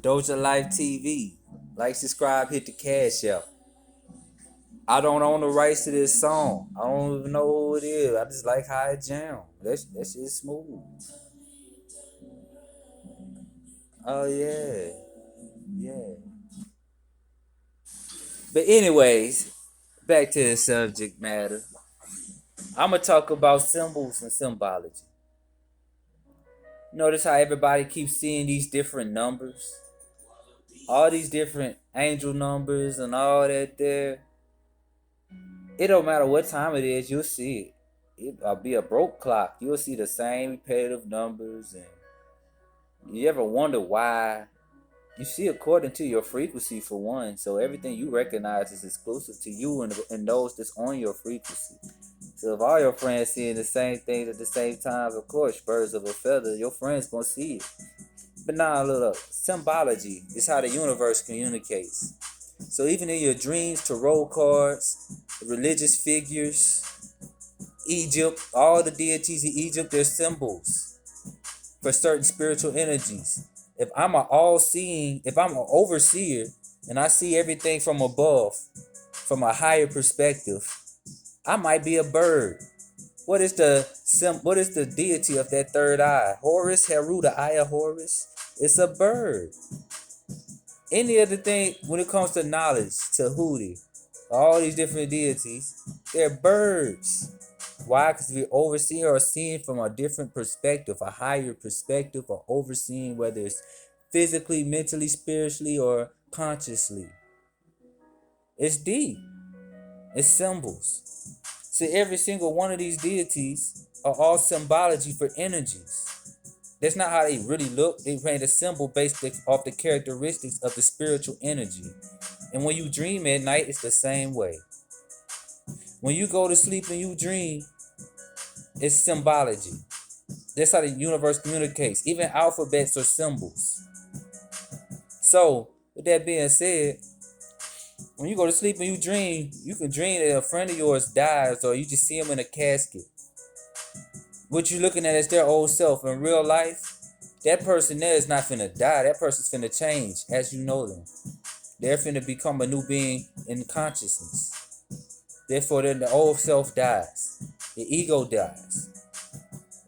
Dosha Lyfe TV. Like, subscribe, hit the cash out. I don't own the rights to this song. I don't even know who it is. I just like how it jam. That shit smooth. Oh yeah. Yeah. But anyways, back to the subject matter. I'ma talk about symbols and symbology. Notice how everybody keeps seeing these different numbers? All these different angel numbers and all that there. It don't matter what time it is, you'll see it. It'll be a broke clock. You'll see the same repetitive numbers, and you ever wonder why? You see according to your frequency for one, so everything you recognize is exclusive to you and those that's on your frequency. So if all your friends seeing the same things at the same time, of course, birds of a feather, your friends gonna see it. But now look, symbology is how the universe communicates. So even in your dreams, tarot cards, religious figures, Egypt, all the deities in Egypt, they're symbols for certain spiritual energies. If I'm an overseer, and I see everything from above, from a higher perspective, I might be a bird. What is the deity of that third eye? Horus, Heru, the eye of Horus. It's a bird. Any other thing when it comes to knowledge, Tahuti, all these different deities, they're birds. Why? Because we overseeing or seeing from a different perspective, a higher perspective, or overseeing whether it's physically, mentally, spiritually, or consciously. It's deep. It's symbols. So every single one of these deities are all symbology for energies. That's not how they really look. They made a symbol based off the characteristics of the spiritual energy. And when you dream at night, it's the same way. When you go to sleep and you dream, it's symbology. That's how the universe communicates. Even alphabets are symbols. So, with that being said, when you go to sleep and you dream, you can dream that a friend of yours dies or you just see him in a casket. What you're looking at is their old self. In real life, that person there is not finna die. That person's finna change as you know them. They're finna become a new being in consciousness. Therefore, then the old self dies. The ego dies.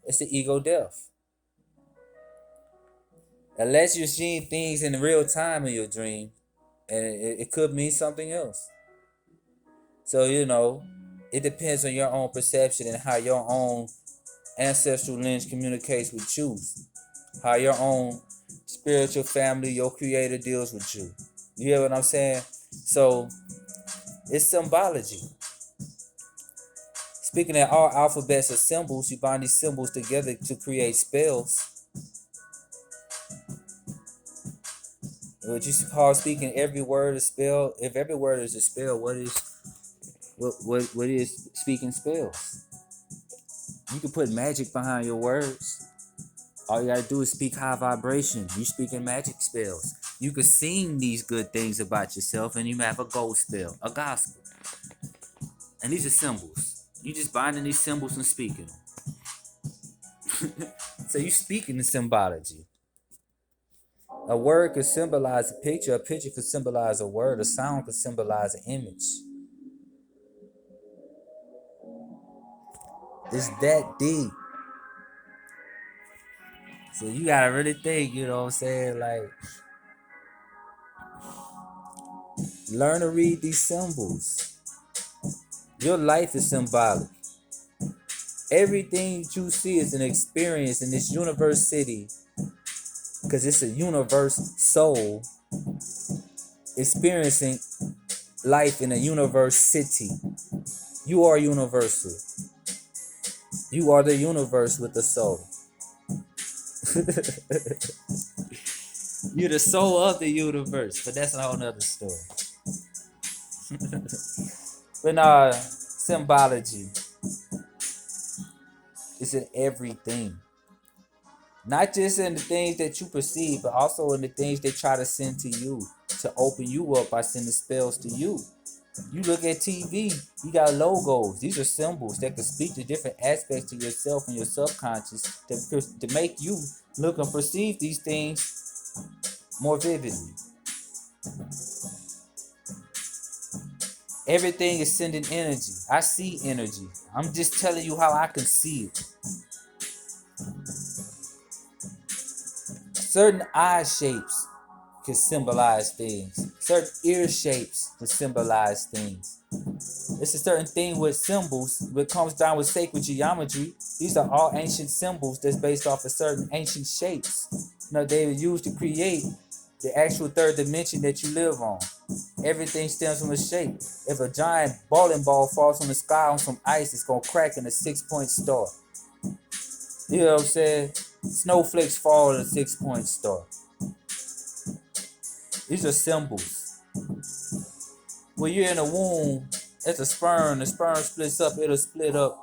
It's the ego death. Unless you're seeing things in real time in your dream, and it could mean something else. So, it depends on your own perception and how your own ancestral lineage communicates with you. How your own spiritual family, your creator deals with you. You hear what I'm saying? So, it's symbology. Speaking that all alphabets are symbols, you bind these symbols together to create spells. What you call speaking every word a spell. If every word is a spell, what is speaking spells? You can put magic behind your words. All you gotta do is speak high vibration. You speaking magic spells. You could sing these good things about yourself, and you have a gold spell, a gospel. And these are symbols. You just binding these symbols and speaking them. So you speaking the symbology. A word could symbolize a picture could symbolize a word, a sound could symbolize an image. It's that deep. So you gotta really think, you know what I'm saying? Like, learn to read these symbols. Your life is symbolic. Everything you see is an experience in this universe city, because it's a universe soul experiencing life in a universe city. You are universal. You are the universe with the soul. You're the soul of the universe, but that's a whole nother story. But symbology is in everything. Not just in the things that you perceive, but also in the things they try to send to you to open you up by sending spells to you. You look at TV, you got logos. These are symbols that can speak to different aspects of yourself and your subconscious to make you look and perceive these things more vividly. Everything is sending energy. I see energy. I'm just telling you how I can see it. Certain eye shapes can symbolize things. Certain ear shapes can symbolize things. It's a certain thing with symbols. What comes down with sacred geometry, these are all ancient symbols that's based off of certain ancient shapes. They were used to create the actual third dimension that you live on. Everything stems from a shape. If a giant bowling ball falls from the sky on some ice, it's gonna crack in a 6-point star. You know what I'm saying? Snowflakes fall in a 6-point star. These are symbols. When you're in a womb, it's a sperm. The sperm splits up, it'll split up.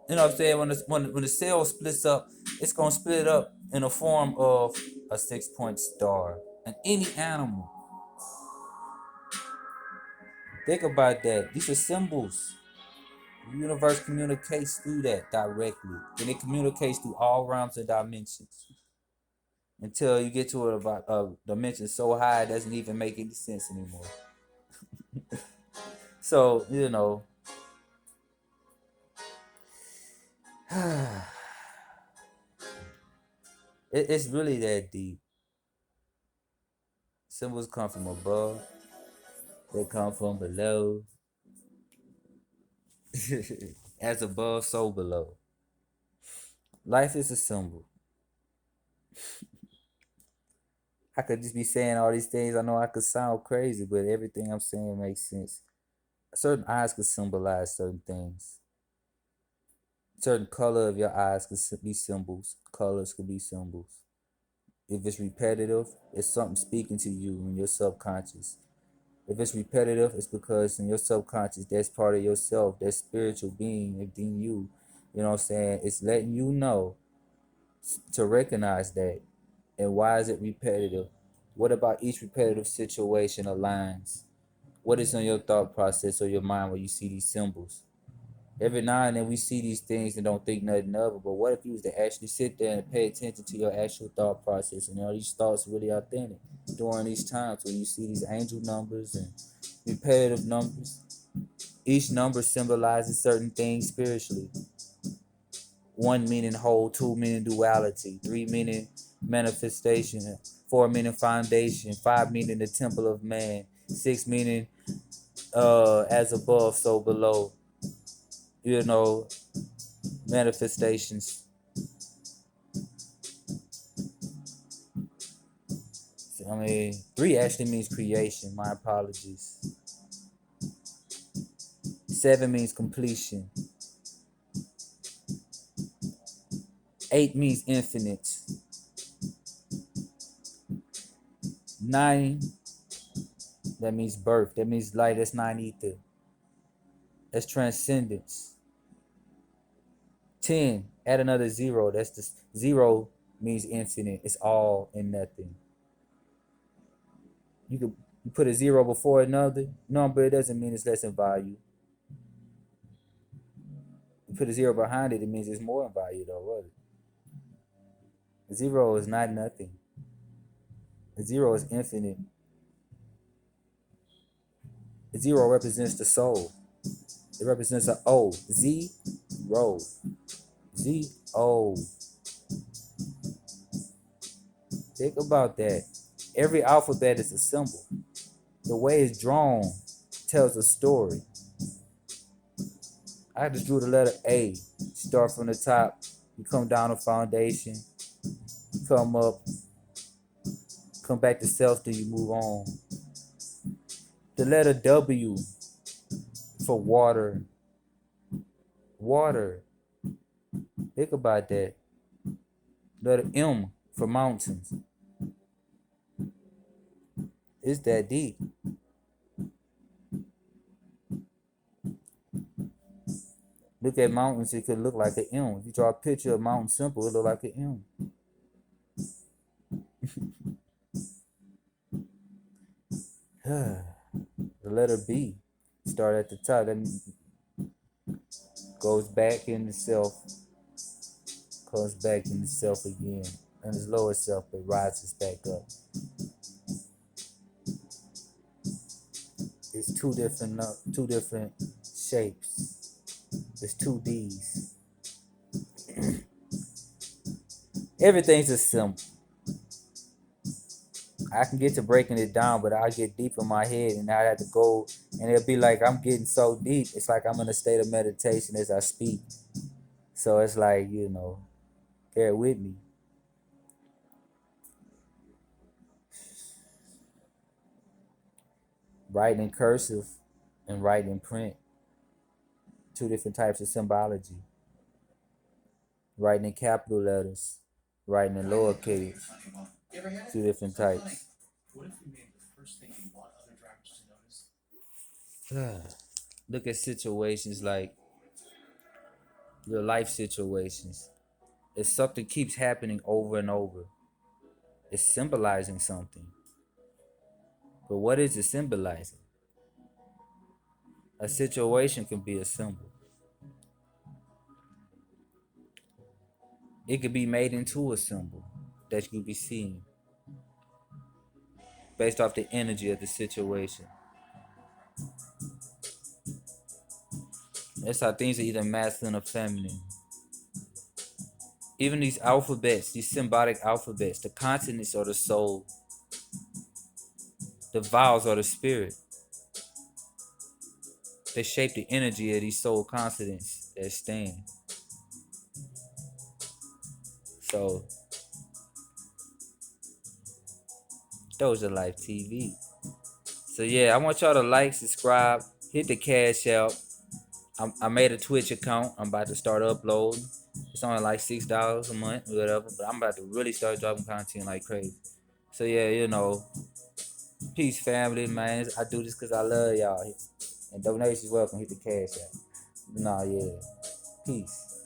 You know what I'm saying? When the cell splits up, it's gonna split up in the form of a 6-point star. And any animal. Think about that. These are symbols. The universe communicates through that directly. And it communicates through all realms and dimensions. Until you get to a dimension so high it doesn't even make any sense anymore. So, it's really that deep. Symbols come from above. They come from below. As above, so below. Life is a symbol. I could just be saying all these things. I know I could sound crazy, but everything I'm saying makes sense. Certain eyes could symbolize certain things. Certain color of your eyes could be symbols. Colors could be symbols. If it's repetitive, it's something speaking to you in your subconscious. If it's repetitive, it's because in your subconscious, that's part of yourself, that spiritual being within you. You know what I'm saying? It's letting you know to recognize that. And why is it repetitive? What about each repetitive situation aligns? What is on your thought process or your mind when you see these symbols? Every now and then we see these things and don't think nothing of it. But what if you was to actually sit there and pay attention to your actual thought process and all these thoughts really authentic during these times when you see these angel numbers and repetitive numbers? Each number symbolizes certain things spiritually. 1 meaning whole, 2 meaning duality, 3 meaning manifestation, 4 meaning foundation, 5 meaning the temple of man, 6 meaning as above, so below. Manifestations. I mean, 3 actually means creation. My apologies. 7 means completion. 8 means infinite. 9, that means birth. That means light. That's 9 ether. That's transcendence. 10, add another 0. That's the 0 means infinite. It's all and nothing. You put a 0 before another number, it doesn't mean it's less in value. You put a 0 behind it, it means it's more in value though, what? A 0 is not nothing. A 0 is infinite. A 0 represents the soul. It represents an O. Z-ro. Z-O. Think about that. Every alphabet is a symbol. The way it's drawn tells a story. I just drew the letter A. Start from the top. You come down the foundation. Come up. Come back to self, then you move on. The letter W for water. Water. Think about that. Letter M for mountains. It's that deep. Look at mountains, it could look like an M. If you draw a picture of mountain simple, it look like an M. The letter B. Start at the top. That goes back into self. Comes back into self again. And its lower self, it rises back up. It's two different shapes. It's two D's. Everything's a symbol. I can get to breaking it down, but I get deep in my head and I have to go, and it'll be like I'm getting so deep. It's like I'm in a state of meditation as I speak. So it's like, bear with me. Writing in cursive and writing in print, two different types of symbology. Writing in capital letters, writing in lowercase, two different types. Look at situations like your life situations. If something keeps happening over and over, it's symbolizing something. But what is it symbolizing? A situation can be a symbol. It could be made into a symbol that you be seeing based off the energy of the situation. That's how things are either masculine or feminine. Even these alphabets, these symbolic alphabets, the consonants are the soul, the vowels are the spirit. They shape the energy of these soul consonants that stand. So, those are Lyfe TV. So yeah, I want y'all to like, subscribe, hit the cash out. I made a Twitch account. I'm about to start uploading. It's only like $6 a month, or whatever. But I'm about to really start dropping content like crazy. So yeah, peace, family, man. I do this because I love y'all. And donations welcome. Hit the cash out. Nah, yeah. Peace.